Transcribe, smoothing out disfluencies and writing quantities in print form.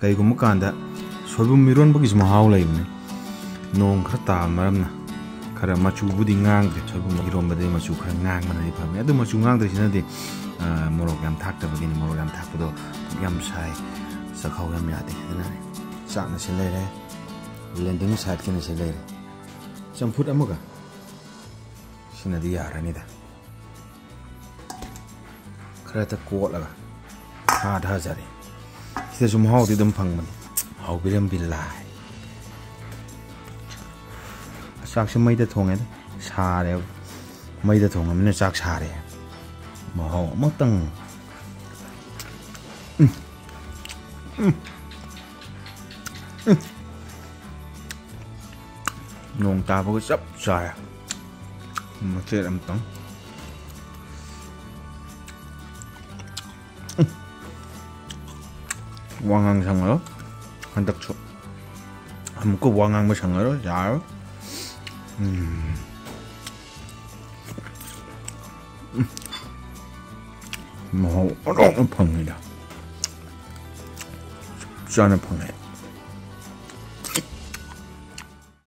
ꯀꯩꯒꯨꯝꯕ ꯀꯥꯟꯗ ꯁꯣꯏꯕꯨꯝ ꯏꯔꯣꯟꯕꯒꯤꯁꯨ ꯃꯍꯥꯎ ꯂꯩꯕꯅꯦ ꯅꯣꯡ ꯈꯔ ꯇꯥꯕ ꯃꯔꯝꯅ खरा मचुबुदी गांग्रे सोबुम इरोंबदे मचु खरा गांगमनदि फमे अदु मचु गांग्रेसिनदि मोरोक याम थाक्तबगिनि मोरोक याम थाक्पदो याम साइ सखाव याम यादे दनाने चाकना से लेरे लेंडिंग साइड किने से लेरे चंफुट अमुगा सिनदि यारनिदा खरा त कोलगा हाधा जरे सिदा सुम हाउदि दम फंगमन हाउ बिरम बिल्लाय चाक से मैदा थोंगे सारे मैदा थोंगमने चाक सारे महौ अमतंग नोंग ताबगो चप चाय मचेर अमतंग वांगांग संगरो हंदकछु हमको वांगांग में संगरो यार महौ अरोंग फंगेदा चाना फंगे